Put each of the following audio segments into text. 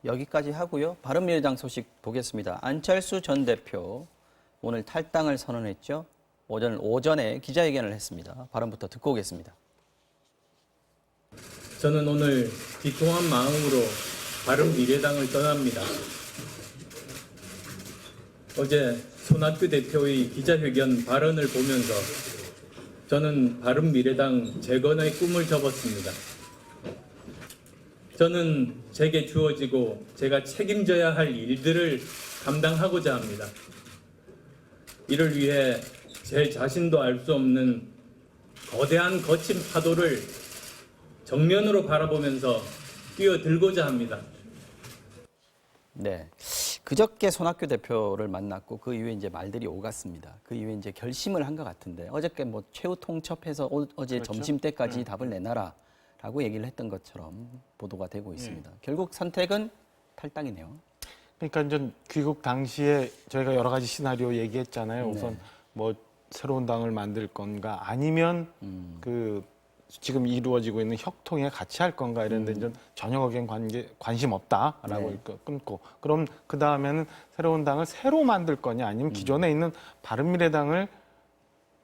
여기까지 하고요. 바른미래당 소식 보겠습니다. 안철수 전 대표 오늘 탈당을 선언했죠. 오전에 기자회견을 했습니다. 발언부터 듣고 오겠습니다. 저는 오늘 비통한 마음으로 바른미래당을 떠납니다. 어제 손학규 대표의 기자회견 발언을 보면서 저는 바른미래당 재건의 꿈을 접었습니다. 저는 제게 주어지고 제가 책임져야 할 일들을 감당하고자 합니다. 이를 위해 제 자신도 알 수 없는 거대한 거친 파도를 정면으로 바라보면서 뛰어들고자 합니다. 네. 그저께 손학규 대표를 만났고 그 이후에 이제 말들이 오갔습니다. 그 이후에 이제 결심을 한 것 같은데 어저께 뭐 최후 통첩해서 어제 그렇죠? 점심 때까지 답을 내놔라라고 얘기를 했던 것처럼 보도가 되고 있습니다. 결국 선택은 탈당이네요. 그러니까 이제 귀국 당시에 저희가 여러 가지 시나리오 얘기했잖아요. 우선 뭐 새로운 당을 만들 건가 아니면 그 지금 이루어지고 있는 협통에 같이 할 건가 이랬는데 이제 전혀 거기엔 관심 없다라고 끊고 그럼 그 다음에는 새로운 당을 새로 만들 거냐 아니면 기존에 있는 바른미래당을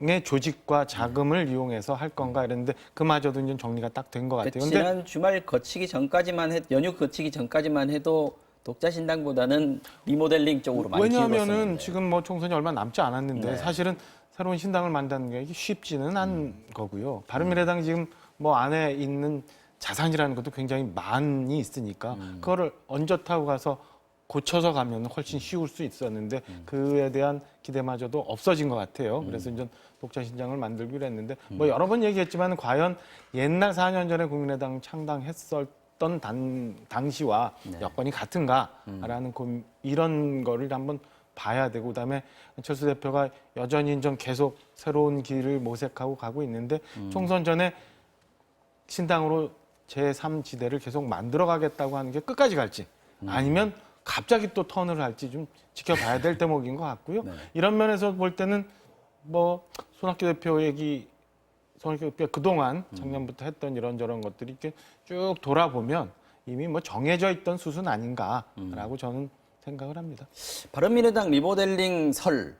의 조직과 자금을 이용해서 할 건가 이랬는데 그마저도 이제 정리가 딱 된 것 같아요. 지난 주말 거치기 전까지만 연휴 거치기 전까지만 해도 독자신당보다는 리모델링 쪽으로 많이 왜냐하면은 기울었었는데. 지금 뭐 총선이 얼마 남지 않았는데 사실은 새로운 신당을 만드는 게 쉽지는 않은 거고요. 바른미래당 지금 뭐 안에 있는 자산이라는 것도 굉장히 많이 있으니까 그거를 얹어타고 가서 고쳐서 가면 훨씬 쉬울 수 있었는데 그에 대한 기대마저도 없어진 것 같아요. 그래서 이제 독자신당을 만들기로 했는데 뭐 여러 번 얘기했지만 과연 옛날 4년 전에 국민의당 창당했었던 당시와 여건이 같은가라는 이런 거를 한번 봐야 되고 그다음에 안철수 대표가 여전히 좀 계속 새로운 길을 모색하고 가고 있는데 총선 전에 신당으로 제3지대를 계속 만들어가겠다고 하는 게 끝까지 갈지 아니면 갑자기 또 턴을 할지 좀 지켜봐야 될 대목인 것 같고요. 이런 면에서 볼 때는 뭐 손학규 대표가 그동안 작년부터 했던 이런저런 것들이 이렇게 쭉 돌아보면 이미 뭐 정해져 있던 수순 아닌가라고 저는 생각을 합니다. 바른미래당 리모델링 설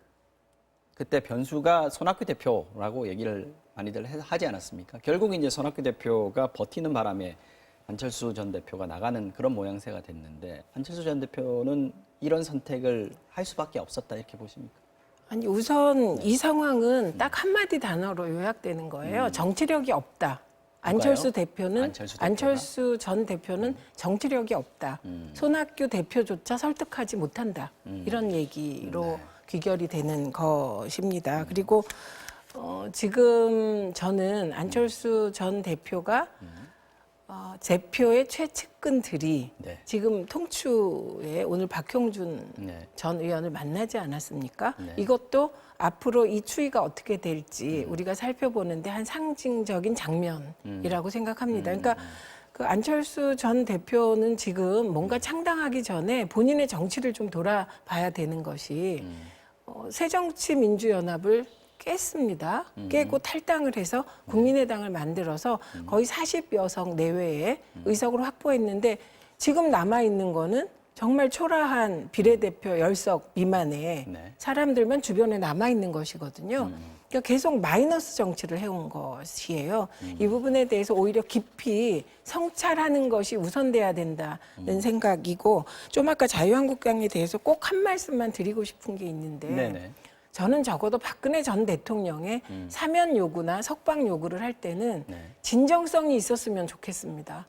그때 변수가 손학규 대표라고 얘기를 많이들 하지 않았습니까? 결국 이제 손학규 대표가 버티는 바람에 안철수 전 대표가 나가는 그런 모양새가 됐는데 안철수 전 대표는 이런 선택을 할 수밖에 없었다 이렇게 보십니까? 아니 우선 이 상황은 딱 한마디 단어로 요약되는 거예요. 정치력이 없다. 안철수 대표는 안철수 전 대표는 정치력이 없다. 손학규 대표조차 설득하지 못한다. 이런 얘기로 귀결이 되는 것입니다. 그리고 지금 저는 안철수 전 대표가 대표의 최측근들이 지금 통추에 오늘 박형준 전 의원을 만나지 않았습니까? 이것도 앞으로 이 추이가 어떻게 될지 우리가 살펴보는데 한 상징적인 장면이라고 생각합니다. 그러니까 그 안철수 전 대표는 지금 뭔가 창당하기 전에 본인의 정치를 좀 돌아봐야 되는 것이 새정치민주연합을 깼습니다. 깨고 탈당을 해서 국민의당을 만들어서 거의 40여 석 내외의 의석을 확보했는데 지금 남아있는 거는 정말 초라한 비례대표 10석 미만의 사람들만 주변에 남아있는 것이거든요. 그러니까 계속 마이너스 정치를 해온 것이에요. 이 부분에 대해서 오히려 깊이 성찰하는 것이 우선돼야 된다는 생각이고 좀 아까 자유한국당에 대해서 꼭 한 말씀만 드리고 싶은 게 있는데 저는 적어도 박근혜 전 대통령의 사면 요구나 석방 요구를 할 때는 진정성이 있었으면 좋겠습니다.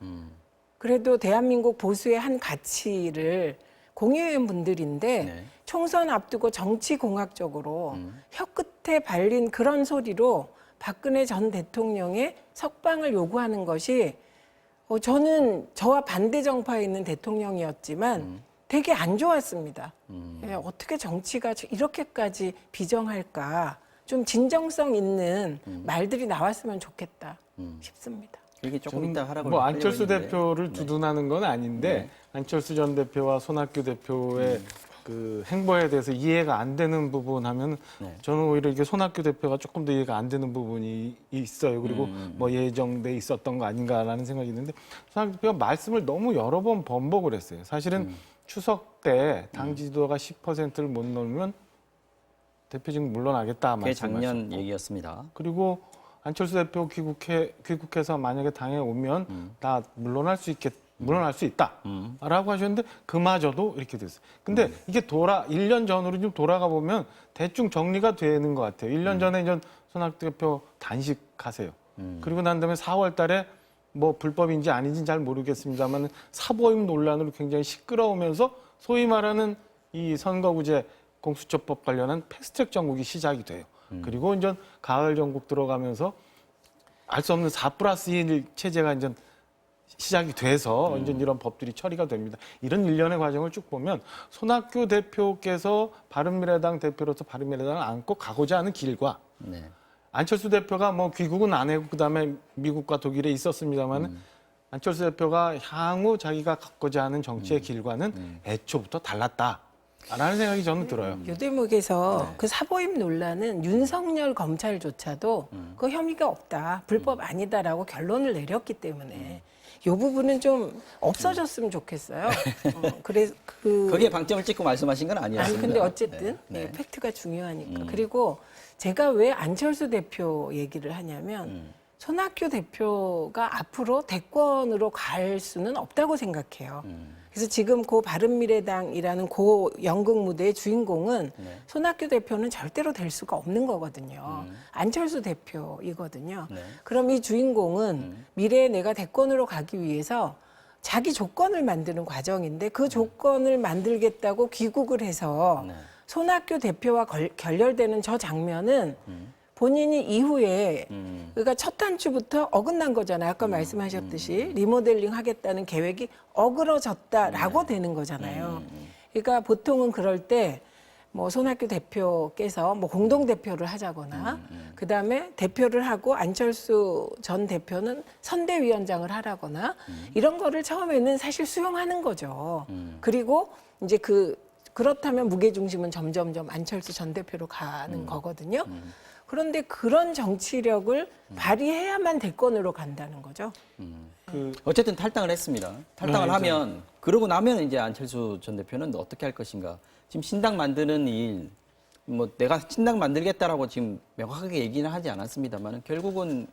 그래도 대한민국 보수의 한 가치를 공유한 분들인데 총선 앞두고 정치공학적으로 혀끝에 발린 그런 소리로 박근혜 전 대통령의 석방을 요구하는 것이 저는 저와 반대 정파에 있는 대통령이었지만 되게 안 좋았습니다. 어떻게 정치가 이렇게까지 비정할까. 좀 진정성 있는 말들이 나왔으면 좋겠다 싶습니다. 이게 조금 이따 하라고 뭐 안철수 대표를 두둔하는 건 아닌데 안철수 전 대표와 손학규 대표의 그 행보에 대해서 이해가 안 되는 부분 하면 네. 저는 오히려 이게 손학규 대표가 조금 더 이해가 안 되는 부분이 있어요. 그리고 뭐 예정돼 있었던 거 아닌가라는 생각이 있는데 손학규 대표가 말씀을 너무 여러 번 번복을 했어요. 사실은 추석 때 당 지지도가 10%를 못 넘으면 대표직 물러나겠다 그게 작년 말씀하셨고 얘기였습니다. 그리고 안철수 대표 귀국해서 만약에 당에 오면 나 물러날 수 있다라고 하셨는데 그마저도 이렇게 됐어요. 근데 이게 1년 전으로 좀 돌아가 보면 대충 정리가 되는 것 같아요. 1년 전에 이제 손학규 대표 단식하세요. 그리고 난 다음에 4월 달에 뭐 불법인지 아닌지는 잘 모르겠습니다만 사보임 논란으로 굉장히 시끄러우면서 소위 말하는 이 선거구제 공수처법 관련한 패스트트랙 정국이 시작이 돼요. 그리고 이제 가을 정국 들어가면서 알 수 없는 4+1 체제가 이제 시작이 돼서 이제 이런 법들이 처리가 됩니다. 이런 일련의 과정을 쭉 보면 손학규 대표께서 바른미래당 대표로서 바른미래당을 안고 가고자 하는 길과 네. 안철수 대표가 뭐 귀국은 안 하고 그다음에 미국과 독일에 있었습니다만 안철수 대표가 향후 자기가 갖고자 하는 정치의 길과는 애초부터 달랐다라는 생각이 저는 들어요. 요 대목에서 그 사보임 논란은 윤석열 검찰조차도 그 혐의가 없다, 불법 아니다라고 결론을 내렸기 때문에 이 부분은 좀 없어졌으면 좋겠어요. 그래서 거기에 방점을 찍고 말씀하신 건 아니었습니다. 아니 근데 어쨌든 네. 네, 팩트가 중요하니까. 그리고 제가 왜 안철수 대표 얘기를 하냐면 손학규 대표가 앞으로 대권으로 갈 수는 없다고 생각해요. 그래서 지금 고 바른미래당이라는 고 연극 무대의 주인공은 손학규 대표는 절대로 될 수가 없는 거거든요. 안철수 대표이거든요. 네. 그럼 이 주인공은 미래에 내가 대권으로 가기 위해서 자기 조건을 만드는 과정인데 그 조건을 만들겠다고 귀국을 해서 네. 손학규 대표와 결렬되는 저 장면은 본인이 이후에 그러니까 첫 단추부터 어긋난 거잖아요. 아까 말씀하셨듯이 리모델링 하겠다는 계획이 어그러졌다라고 되는 거잖아요. 그러니까 보통은 그럴 때 뭐 손학규 대표께서 뭐 공동 대표를 하자거나 그다음에 대표를 하고 안철수 전 대표는 선대위원장을 하라거나 이런 거를 처음에는 사실 수용하는 거죠. 그리고 이제 그렇다면 무게 중심은 점점점 안철수 전 대표로 가는 거거든요. 그런데 그런 정치력을 발휘해야만 대권으로 간다는 거죠. 어쨌든 탈당을 했습니다. 탈당을 하면 그러고 나면 이제 안철수 전 대표는 어떻게 할 것인가. 지금 신당 만드는 일, 뭐 내가 신당 만들겠다라고 지금 명확하게 얘기는 하지 않았습니다만 결국은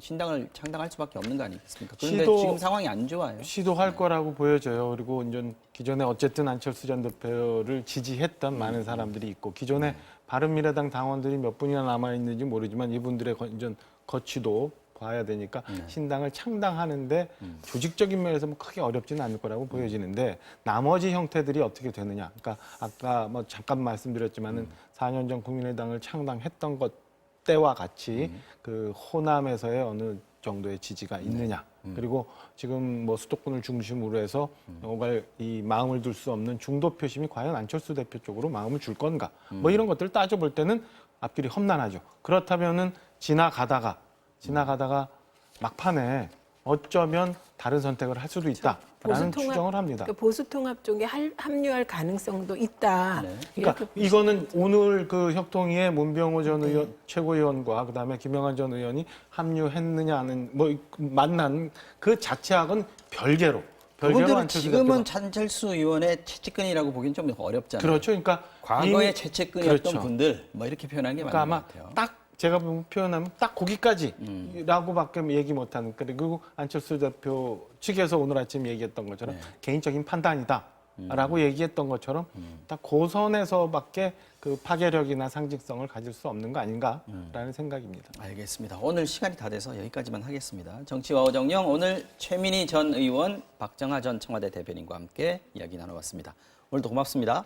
신당을 창당할 수밖에 없는 거 아니겠습니까? 그런데 지금 상황이 안 좋아요. 시도할 거라고 보여져요. 그리고 이제 기존에 어쨌든 안철수 전 대표를 지지했던 많은 사람들이 있고 기존에 바른미래당 당원들이 몇 분이나 남아 있는지 모르지만 이분들의 이제 거취도 봐야 되니까 신당을 창당하는데 조직적인 면에서 뭐 크게 어렵지는 않을 거라고 보여지는데 나머지 형태들이 어떻게 되느냐. 그러니까 아까 뭐 잠깐 말씀드렸지만은 4년 전 국민의당을 창당했던 것 때와 같이 그 호남에서의 어느 정도의 지지가 있느냐. 그리고 지금 뭐 수도권을 중심으로 해서 오갈 이 마음을 둘 수 없는 중도 표심이 과연 안철수 대표 쪽으로 마음을 줄 건가. 뭐 이런 것들을 따져볼 때는 앞길이 험난하죠. 그렇다면은 지나가다가 막판에 어쩌면 다른 선택을 할 수도 있다라는 추정을 합니다. 그러니까 보수통합 쪽에 합류할 가능성도 있다. 네. 그러니까 이거는 오늘 그 협동위에 문병호 전 의원 최고위원과 그다음에 김영환 전 의원이 합류했느냐는 뭐 만난 그 자체하고는 별개로 그분들은 안철수 지금은 대표가 안철수 의원의 최측근이라고 보기엔 좀 어렵잖아요. 그렇죠. 그러니까 과거의 이미- 최측근이었던 그렇죠. 분들 뭐 이렇게 표현하는 게 그러니까 맞는 아마 것 같아요. 딱 제가 표현하면 딱 거기까지라고밖에 얘기 못하는 그리고 안철수 대표 측에서 오늘 아침 얘기했던 것처럼 개인적인 판단이다라고 얘기했던 것처럼 딱 고선에서밖에 그 파괴력이나 상징성을 가질 수 없는 거 아닌가라는 생각입니다. 알겠습니다. 오늘 시간이 다 돼서 여기까지만 하겠습니다. 정치와 어정령 오늘 최민희 전 의원, 박정하 전 청와대 대변인과 함께 이야기 나눠봤습니다. 오늘도 고맙습니다.